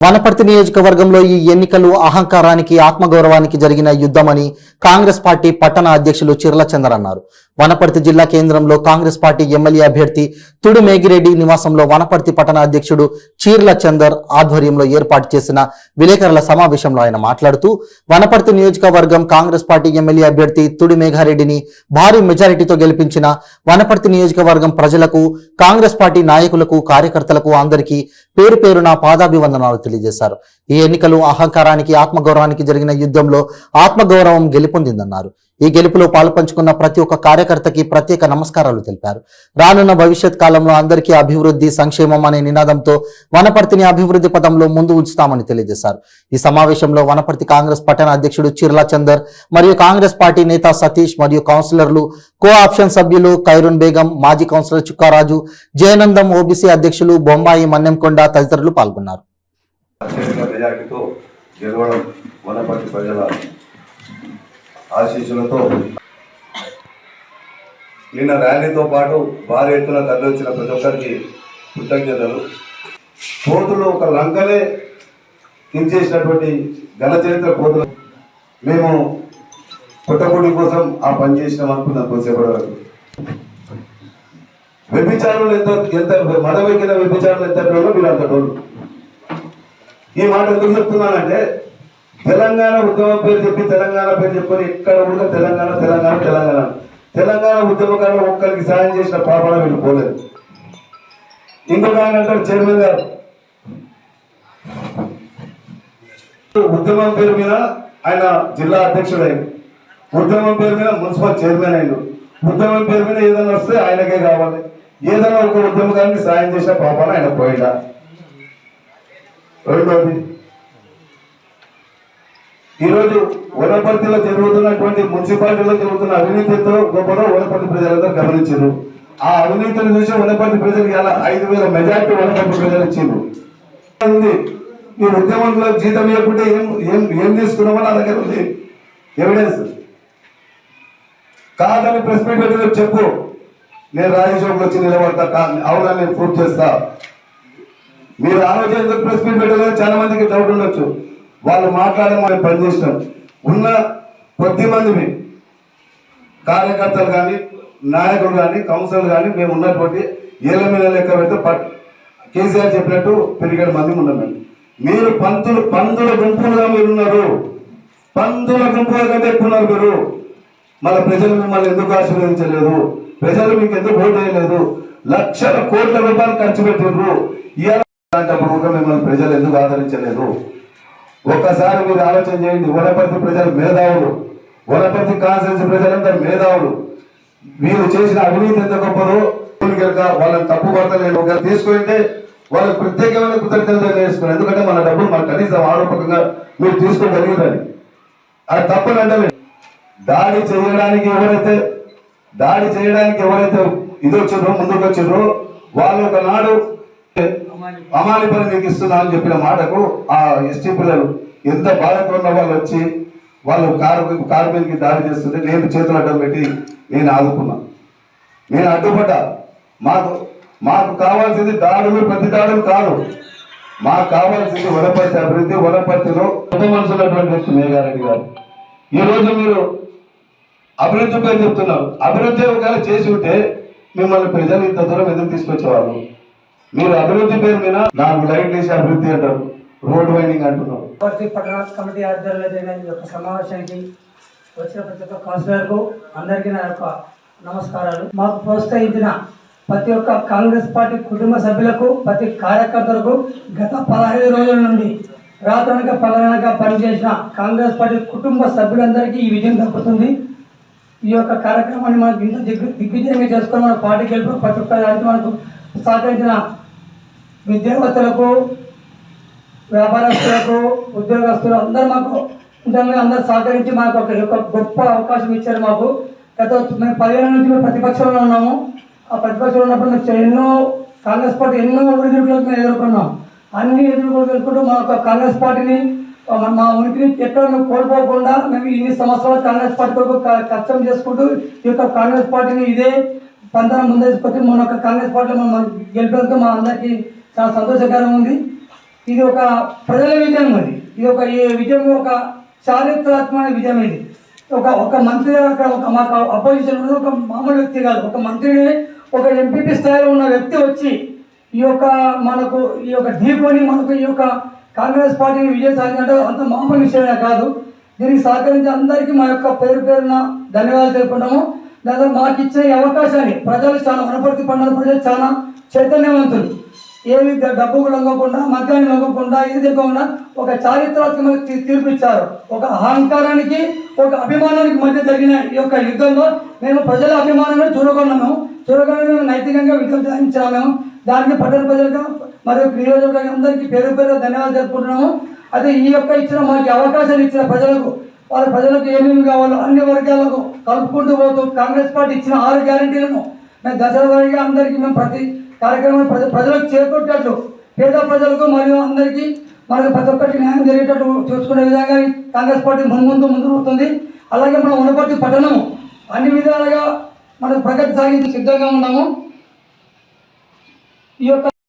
వనపర్తి నియోజకవర్గంలో ఈ ఎన్నికలు అహంకారానికి ఆత్మగౌరవానికి జరిగిన యుద్ధమని కాంగ్రెస్ పార్టీ పట్టణ అధ్యక్షులు చిర్ల చందర్ అన్నారు. వనపర్తి జిల్లా కేంద్రంలో కాంగ్రెస్ పార్టీ ఎమ్మెల్యే అభ్యర్థి తుడు మేగిరెడ్డి నివాసంలో వనపర్తి పట్టణ అధ్యక్షుడు చిర్ల చందర్ ఆధ్వర్యంలో ఏర్పాటు చేసిన విలేకరుల సమావేశంలో ఆయన మాట్లాడుతూ వనపర్తి నియోజకవర్గం కాంగ్రెస్ పార్టీ ఎమ్మెల్యే అభ్యర్థి తుడి మేఘారెడ్డిని భారీ మెజారిటీతో గెలిపించిన వనపర్తి నియోజకవర్గం ప్రజలకు, కాంగ్రెస్ పార్టీ నాయకులకు, కార్యకర్తలకు అందరికీ పేరు పేరున పాదాభివందనాలు తెలియజేశారు. ఈ ఎన్నికలు అహంకారానికి ఆత్మగౌరవానికి జరిగిన యుద్ధంలో ఆత్మగౌరవం గెలుపొందిందన్నారు. ఈ గెలుపులో పాల్పంచుకున్న ప్రతి ఒక్క కార్యకర్తకి ప్రత్యేక నమస్కారాలు తెలిపారు. రానున్న భవిష్యత్ కాలంలో అందరికీ అభివృద్ధి, సంక్షేమం అనే నినాదంతో వనపర్తిని అభివృద్ధి పథంలో ముందు ఉంచుతామని తెలియజేశారు. ఈ సమావేశంలో వనపర్తి కాంగ్రెస్ పట్టణ అధ్యక్షుడు చిర్ల చందర్ మరియు కాంగ్రెస్ పార్టీ నేత సతీష్ మరియు కౌన్సిలర్లు, కో ఆప్షన్ సభ్యులు ఖైరున్ బేగం, మాజీ కౌన్సిలర్ చుక్కారాజు, జయనందం, ఓబీసీ అధ్యక్షులు బొమ్మాయి మన్నెంకొండ తదితరులు పాల్గొన్నారు. ఆశీస్సులతో నిన్న ర్యాలీతో పాటు భారీ ఎత్తున తరలివచ్చిన ప్రతి ఒక్కరికి కృతజ్ఞతలు. కోతులు ఒక లంకనే కించేసినటువంటి ఘన చరిత్ర కోతులు. మేము పుట్టగుడి కోసం ఆ పని చేసినాం అనుకున్నాం కొద్దిసేపటి వరకు. వ్యభిచారులు ఎంత మదవెక్కిన వ్యభిచారులు ఎంత టోళ్ళు, మీరు అంత టోళ్ళు. ఈ మాట ఎందుకు చెప్తున్నానంటే, తెలంగాణ ఉద్యమం పేరు చెప్పి తెలంగాణ పేరు చెప్పుకొని ఇక్కడ కూడా తెలంగాణ తెలంగాణ తెలంగాణ తెలంగాణ ఉద్యమకారులు ఒక్కరికి సాయం చేసిన పాపన వీళ్ళు పోలేదు. ఇంకొక ఆయన అంటారు చైర్మన్ గారు, ఉద్యమం పేరు మీద ఆయన జిల్లా అధ్యక్షుడు అయ్యాడు, ఉద్యమం పేరు మీద మున్సిపల్ చైర్మన్ అయ్యాడు, ఉద్యమం పేరు మీద ఏదైనా వస్తే ఆయనకే కావాలి, ఏదైనా ఒక ఉద్యమకానికి సాయం చేసిన పాపన ఆయన పోయినా. రెండోది, ఈరోజు వనపర్తిలో జరుగుతున్నటువంటి మున్సిపాలిటీలో జరుగుతున్న అవినీతితో గొప్పలో వనపర్తి ప్రజలందరూ గమనించారు. ఆ అవినీతిని చూసి వనపర్తి ప్రజలకు ఇలా 5,000 మెజార్టీ వనపర్తి ప్రజలు ఇచ్చిండ్రు. ఈ ఉద్యమంలో జీతం ఇవ్వకుంటే ఏం తీసుకున్నామో నా దగ్గర ఉంది ఎవిడెన్స్. కాదని ప్రెస్ మీట్ పెట్టి చెప్పు, నేను రాజేశ్వరంలో వచ్చి నిలబడతా, అవునా నేను ప్రూఫ్ చేస్తా. మీరు ఆలోచన ఎందుకు ప్రెస్ మీట్ పెట్టలేదు చాలా మందికి డౌట్ ఉండొచ్చు. వాళ్ళు మాట్లాడే మనం పనిచేసినాం. ఉన్న కొద్ది మంది కార్యకర్తలు కానీ, నాయకులు కానీ, కౌన్సిలర్ కానీ మేము ఉన్నటువంటి ఏళ్ళ మీద లెక్క పెడితే కేసీఆర్ చెప్పినట్టు పెరిగేడు మంది ఉన్నామండి. మీరు పందుల గుంపులుగా మీరున్నారు, పందుల గుంపుల కంటే ఎక్కువ ఉన్నారు మీరు. మళ్ళీ ప్రజలు మిమ్మల్ని ఎందుకు ఆశీర్వదించలేదు, ప్రజలు మీకు ఎందుకు ఓటు వేయలేదు, లక్షల కోట్ల రూపాయలు ఖర్చు పెట్టిండ్రు. ఇలాంటప్పుడు మిమ్మల్ని ప్రజలు ఎందుకు ఆదరించలేదు? ఒక్కసారి మీరు ఆలోచన చేయండి. వనపర్తి ప్రజలు మేధావులు, వనపర్తి కాన్స్టిట్యూన్సీ ప్రజలందరూ మేధావులు. వీళ్ళు చేసిన అవినీతి ఎంత గొప్పదో వాళ్ళని తప్పు పడతలేదు. తీసుకుంటే వాళ్ళకి ప్రత్యేకమైన కృతజ్ఞతలు చేసుకున్నారు. ఎందుకంటే మన డబ్బులు మన కనీసం ఆరోపకంగా మీరు తీసుకోగలిగినని. అది తప్పనంటే దాడి చేయడానికి ఎవరైతే ఇది వచ్చిండ్రో, ముందుకు వచ్చిండ్రో, వాళ్ళు ఒకనాడు అమాలి పని మీకు ఇస్తున్నా అని చెప్పిన మాటకు ఆ ఎస్టీ పిల్లలు ఎంత బాధతో ఉన్న వాళ్ళు వచ్చి వాళ్ళు కారు మీదకి దాడి చేస్తుంటే నేను చేతులు అడ్డం పెట్టి నేను ఆదుకున్నా, నేను అడ్డుపడ్డా. మాకు కావాల్సింది దాడులు, ప్రతి దాడులు కాదు. మాకు కావాల్సింది వనపర్తి అభివృద్ధి. వనపర్తిలో పెద్ద మనసున్నటువంటి వ్యక్తి మేఘారెడ్డి గారు. ఈరోజు మీరు అభివృద్ధి పేరు చెప్తున్నారు. అభివృద్ధి ఒకవేళ చేసి ఉంటే మిమ్మల్ని ప్రజలు ఇంత దూరం ఎందుకు తీసుకొచ్చేవాళ్ళు? మీరు అభివృద్ధి పేరు మీద 4 లైట్లు వేసి అభివృద్ధి అంటారు, రోడ్ వైండింగ్ అంటున్నారు. పట్టణ కమిటీ ఆధ్వర్యంలో జరిగిన ఈ యొక్క సమావేశానికి వచ్చిన ప్రతి ఒక్క కౌన్సిలర్కు అందరికీ నా యొక్క నమస్కారాలు. మాకు ప్రోత్సహించిన ప్రతి ఒక్క కాంగ్రెస్ పార్టీ కుటుంబ సభ్యులకు, ప్రతి కార్యకర్తలకు, గత 15 రోజుల నుండి రాత్రనక పగలనక పనిచేసిన కాంగ్రెస్ పార్టీ కుటుంబ సభ్యులందరికీ ఈ విజయం దక్కుతుంది. ఈ యొక్క కార్యక్రమాన్ని మనకు ఇంత దిగ్విజయంగా చేసుకొని మన పార్టీ గెలుపు ప్రతి ఒక్క దానికి మనకు సహకరించిన విద్యావేత్తలకు, వ్యాపారస్తులకు, ఉద్యోగస్తులు అందరూ మాకు అందరూ సహకరించి మాకు ఒక గొప్ప అవకాశం ఇచ్చారు. మాకు మేము 10 ఏళ్ళ నుంచి మేము ప్రతిపక్షంలో ఉన్నాము. ఆ ప్రతిపక్షంలో ఉన్నప్పుడు మేము కాంగ్రెస్ పార్టీ ఎన్నో ఒడిదుడుకులకు మేము ఎదుర్కొన్నాం. అన్ని ఎదుర్కొలు ఎదుర్కొంటూ మా యొక్క కాంగ్రెస్ పార్టీని, మా ఉనికిని ఎక్కడ కోల్పోకుండా మేము ఇన్ని సంవత్సరాలు కాంగ్రెస్ పార్టీ కొరకు కష్టం చేసుకుంటూ ఈ యొక్క కాంగ్రెస్ పార్టీని ఇదే పంతన ముందేసుకొచ్చి మన కాంగ్రెస్ పార్టీలో మనం గెలిపేందుకు మా అందరికీ చాలా సంతోషకరంగా ఉంది. ఇది ఒక ప్రజల విజయం, ఇది ఒక ఈ విజయం ఒక చారిత్రాత్మక విజయం. ఇది ఒక మంత్రి ఒక మాకు అపోజిషన్ ఒక మామూలు వ్యక్తి కాదు, ఒక మంత్రిని ఒక ఎంపీపీ స్థాయిలో ఉన్న వ్యక్తి వచ్చి ఈ యొక్క మనకు ఈ యొక్క ఢీకొని మనకు ఈ యొక్క కాంగ్రెస్ పార్టీని విజయం సాధించే అంత మామూలు విషయమే కాదు. దీనికి సహకరించే అందరికీ మా యొక్క పేరున ధన్యవాదాలు తెలుపుకుంటాము. దాంతో మాకు ఇచ్చే ఈ అవకాశాన్ని ప్రజలు చాలా వనపర్తి పండుగ ప్రజలు చాలా చైతన్యవంతులు. ఏమి డబ్బుకు లొంగకుండా మద్యాన్ని లొంగకుండా ఇది తెగకుండా ఒక చారిత్రాత్మక తీర్పు ఇచ్చారు. ఒక అహంకారానికి ఒక అభిమానానికి మధ్య జరిగిన ఈ యొక్క యుద్ధంలో మేము ప్రజల అభిమానాన్ని చూడగొన్నాము. మేము నైతికంగా విజయం సాధించాము. దానికి పట్టణ ప్రజలుగా మరియు నియోజకవర్గ అందరికీ పేరు ధన్యవాదాలు జరుపుకుంటున్నాము. అయితే ఈ యొక్క ఇచ్చిన మాకు అవకాశాలు ఇచ్చిన ప్రజలకు వాళ్ళ ప్రజలకు ఏమేమి కావాలో అన్ని వర్గాలకు కలుపుకుంటూ పోతూ కాంగ్రెస్ పార్టీ ఇచ్చిన 6 గ్యారెంటీలను మేము దశల వారీగా అందరికీ మేము ప్రతి కార్యక్రమం ప్రజలకు చేకూర్చేటట్లు పేద ప్రజలకు మరియు అందరికీ మనకు ప్రతి ఒక్కరికి న్యాయం జరిగేటట్టు చూసుకునే విధంగా కాంగ్రెస్ పార్టీ ముందు పోతుంది. అలాగే మన వనపర్తి పట్టణము అన్ని విధాలుగా మనకు ప్రగతి సాగించి సిద్ధంగా ఉన్నాము. ఈ యొక్క